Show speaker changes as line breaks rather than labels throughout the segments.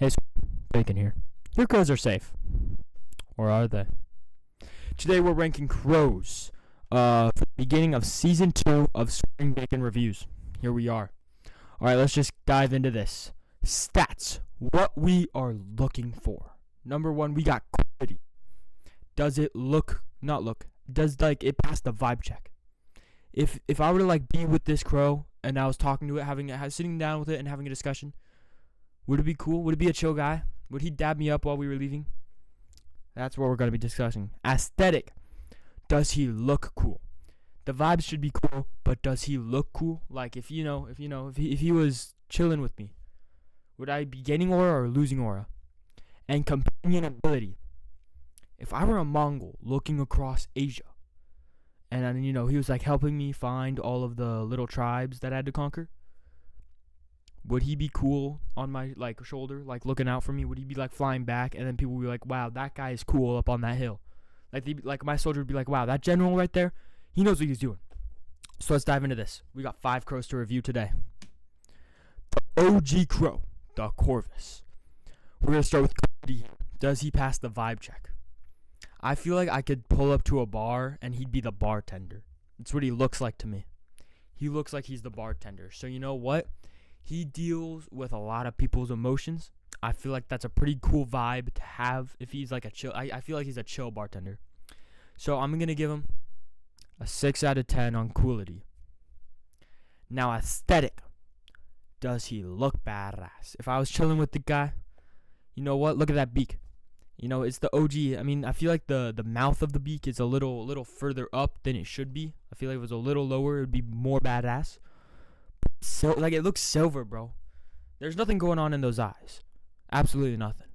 Hey, Bacon here. Your crows are safe. Or are they? Today we're ranking crows for the beginning of Season 2 of Spring Bacon Reviews. Here we are. Alright, let's just dive into this. Stats. What we are looking for. Number 1, we got quality. Does it does it pass the vibe check? If I were to be with this crow and I was talking to it, sitting down with it and having a discussion, would it be cool? Would it be a chill guy? Would he dab me up while we were leaving? That's what we're going to be discussing. Aesthetic. Does he look cool? The vibes should be cool, but does he look cool? If he was chilling with me, would I be gaining aura or losing aura? And companionability. If I were a Mongol looking across Asia, and he was helping me find all of the little tribes that I had to conquer, would he be cool on my shoulder, looking out for me? Would he be flying back, and then people would be like, "Wow, that guy is cool up on that hill." My soldier would be like, "Wow, that general right there, he knows what he's doing." So let's dive into this. We got 5 crows to review today. The OG crow, the Corvus. We're gonna start with quality. Does he pass the vibe check? I feel like I could pull up to a bar and he'd be the bartender. That's what he looks like to me. He looks like he's the bartender. So you know what? He deals with a lot of people's emotions. I feel like that's a pretty cool vibe to have if he's a chill. I feel like he's a chill bartender. So I'm going to give him a 6 out of 10 on coolity. Now, aesthetic. Does he look badass? If I was chilling with the guy, you know what? Look at that beak. It's the OG. I feel like the mouth of the beak is a little further up than it should be. I feel like if it was a little lower, it would be more badass. So it looks silver, bro. There's nothing going on in those eyes. Absolutely nothing.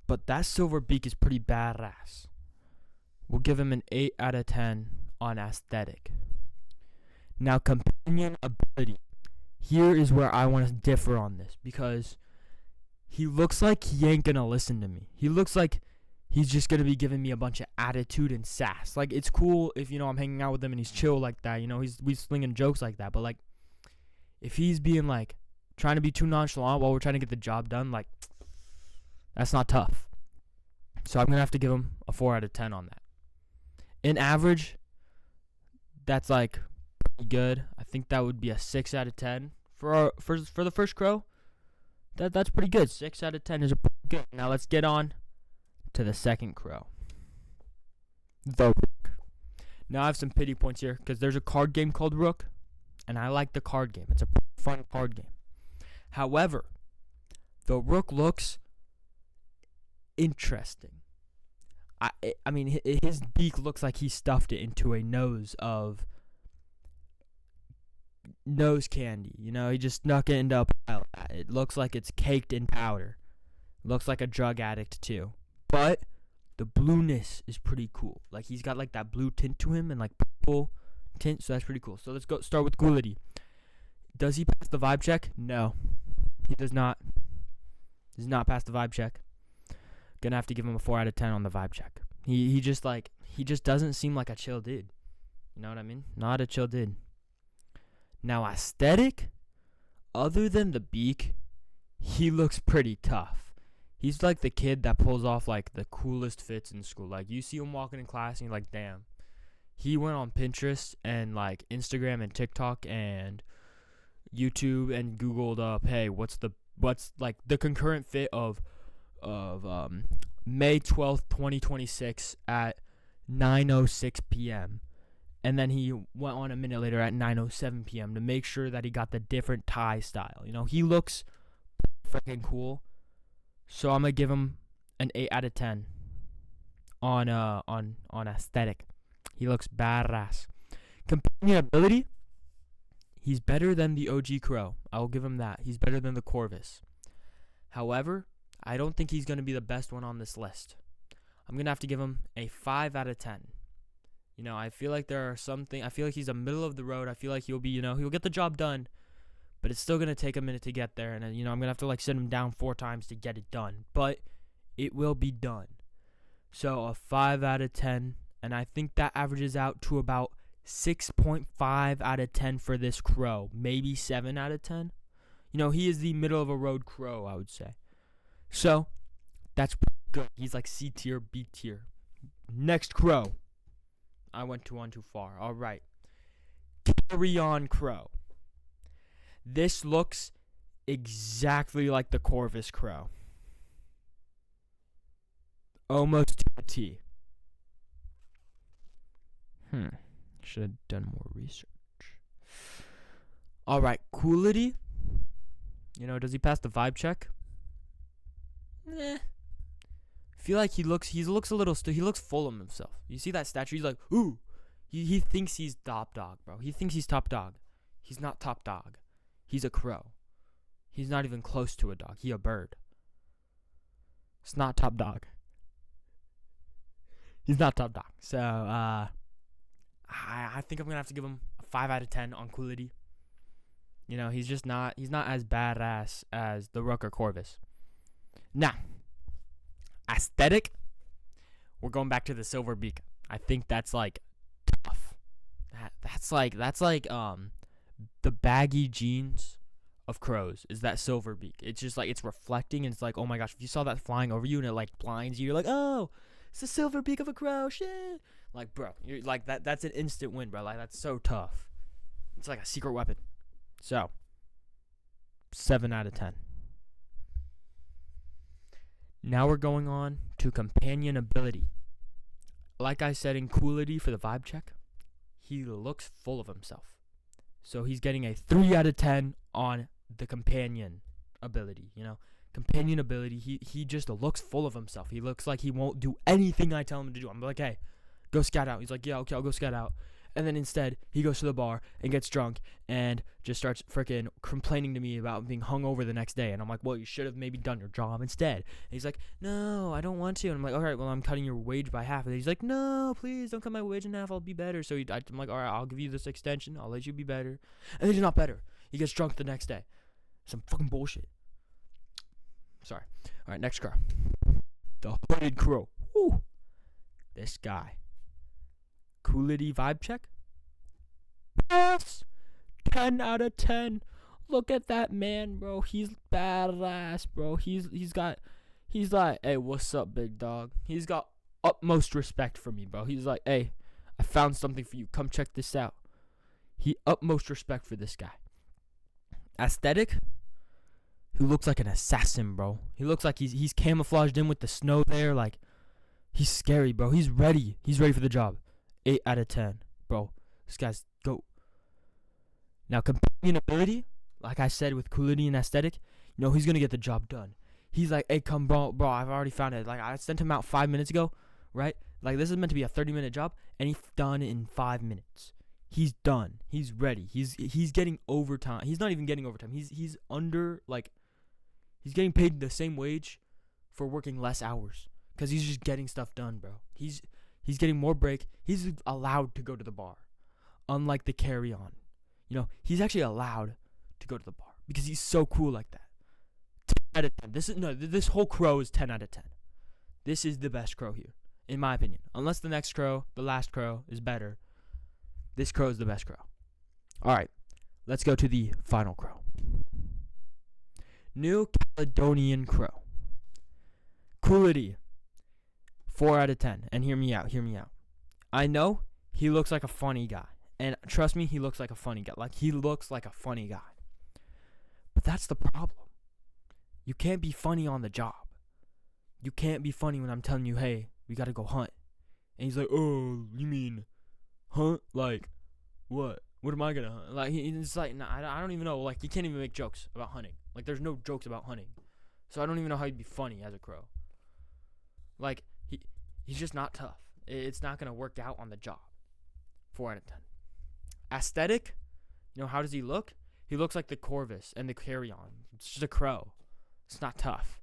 But that silver beak is pretty badass. We'll give him an 8 out of 10 on aesthetic. Now, companion ability. Here is where I want to differ on this, because he looks like he ain't gonna listen to me. He looks like he's just gonna be giving me a bunch of attitude and sass. It's cool if I'm hanging out with him and he's chill like that. He's slinging jokes like that. But if he's being trying to be too nonchalant while we're trying to get the job done, that's not tough. So I'm gonna have to give him a 4 out of 10 on that. In average, that's pretty good. I think that would be a 6 out of 10 for the first crow. That's pretty good. 6 out of 10 is pretty good. Now let's get on to the second crow. The Rook. Now I have some pity points here because there's a card game called Rook, and I like the card game. It's a fun card game. However, the Rook looks interesting. His beak looks like he stuffed it into a nose candy. He just snuck it into a pile. It looks like it's caked in powder. Looks like a drug addict too. But the blueness is pretty cool. He's got that blue tint to him and purple tint, so that's pretty cool. So let's start with coolity. Does he pass the vibe check? No. He does not. Does not pass the vibe check. Gonna have to give him a 4 out of 10 on the vibe check. He just doesn't seem like a chill dude. You know what I mean? Not a chill dude. Now, aesthetic, other than the beak, he looks pretty tough. He's the kid that pulls off the coolest fits in school. You see him walking in class and you're like, damn. He went on Pinterest and Instagram and TikTok and YouTube and Googled up, hey, what's the concurrent fit of May 12th, 2026 at 9:06 p.m. And then he went on a minute later at 9:07 p.m. to make sure that he got the different tie style. He looks freaking cool. So I'm gonna give him an 8 out of 10 on aesthetic. He looks badass. Companion ability. He's better than the OG crow. I will give him that. He's better than the Corvus. However, I don't think he's gonna be the best one on this list. I'm gonna have to give him a 5 out of 10. I feel like there are I feel like he's a middle of the road. I feel like he'll be, he'll get the job done, but it's still going to take a minute to get there. And, I'm going to have to, sit him down 4 times to get it done. But it will be done. So, a 5 out of 10. And I think that averages out to about 6.5 out of 10 for this crow. Maybe 7 out of 10. He is the middle of a road crow, I would say. So that's pretty good. He's like C tier, B tier. Next crow. I went one too far. All right. Carrion crow. This looks exactly like the Corvus crow. Almost to a T. Should have done more research. All right, Coolity. Does he pass the vibe check? Feel like he looks a little he looks full of himself. You see that statue? He's like, ooh. He thinks he's top dog, bro. He thinks he's top dog. He's not top dog. He's a crow. He's not even close to a dog. He a bird. It's not top dog. He's not top dog. So I think I'm gonna have to give him a 5 out of 10 on Coolity. He's not as badass as the Rook or Corvus. Now, aesthetic, we're going back to the silver beak. I think that's like tough. That's like the baggy jeans of crows is that silver beak. It's just like it's reflecting and it's like, oh my gosh, if you saw that flying over you and it like blinds you, you're like, oh, it's the silver beak of a crow, shit. Like, bro, you're like that's an instant win, bro. Like, that's so tough. It's like a secret weapon. So 7 out of 10. Now we're going on to companion ability. Like I said in Coolity for the vibe check, he looks full of himself. So he's getting a 3 out of 10 on the companion ability, Companion ability, he just looks full of himself. He looks like he won't do anything I tell him to do. I'm like, hey, go scout out. He's like, yeah, okay, I'll go scout out. And then instead, he goes to the bar and gets drunk and just starts freaking complaining to me about being hungover the next day. And I'm like, well, you should have maybe done your job instead. And he's like, no, I don't want to. And I'm like, all right, well, I'm cutting your wage by half. And he's like, no, please don't cut my wage in half. I'll be better. So I'm like, all right, I'll give you this extension. I'll let you be better. And then he's not better. He gets drunk the next day. Some fucking bullshit. Sorry. All right, next crow. The hooded crow. Woo. This guy. Coolity vibe check. Yes. 10 out of 10. Look at that man, bro. He's badass, bro. He's like, hey, what's up, big dog? He's got utmost respect for me, bro. He's like, hey, I found something for you. Come check this out. He utmost respect for this guy. Aesthetic. He looks like an assassin, bro. He looks like he's camouflaged in with the snow there. Like, he's scary, bro. He's ready. He's ready for the job. 8 out of 10, bro. This guy's GOAT. Now, companion ability, like I said with Coolity and aesthetic, he's going to get the job done. He's like, hey, come, bro, I've already found it. Like, I sent him out 5 minutes ago, right? Like, this is meant to be a 30-minute job, and he's done in 5 minutes. He's done. He's ready. He's getting overtime. He's not even getting overtime. He's under, like, he's getting paid the same wage for working less hours because he's just getting stuff done, bro. He's getting more break. He's allowed to go to the bar, unlike the carry-on. He's actually allowed to go to the bar because he's so cool like that. 10 out of 10. This whole crow is 10 out of 10. This is the best crow here, in my opinion. Unless the next crow, the last crow, is better. This crow is the best crow. All right, let's go to the final crow. New Caledonian crow. Coolity. 4 out of 10. And hear me out. I know he looks like a funny guy. And trust me, he looks like a funny guy. Like, he looks like a funny guy. But that's the problem. You can't be funny on the job. You can't be funny when I'm telling you, hey, we got to go hunt. And he's like, oh, you mean hunt? Like, what? What am I going to hunt? Like, it's like, nah, I don't even know. Like, you can't even make jokes about hunting. Like, there's no jokes about hunting. So I don't even know how he'd be funny as a crow. Like, he's just not tough. It's not going to work out on the job. 4 out of 10. Aesthetic, how does he look? He looks like the Corvus and the Carrion. It's just a crow. It's not tough.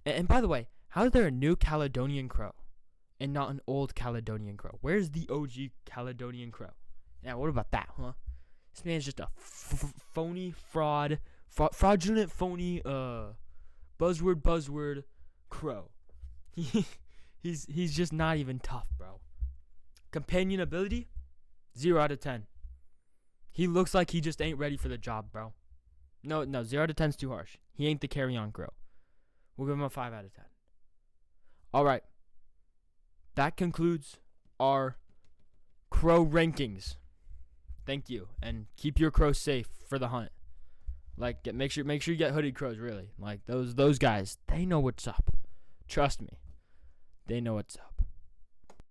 And by the way, how is there a new Caledonian crow and not an old Caledonian crow? Where's the OG Caledonian crow? Yeah, what about that, huh? This man's just a phony fraudulent phony buzzword crow. He's just not even tough, bro. Companion ability, 0 out of 10. He looks like he just ain't ready for the job, bro. No, 0 out of 10's too harsh. He ain't the carry-on crow. We'll give them a 5 out of 10. All right. That concludes our crow rankings. Thank you, and keep your crows safe for the hunt. Like, make sure you get hooded crows. Really, like those guys, they know what's up. Trust me, they know what's up.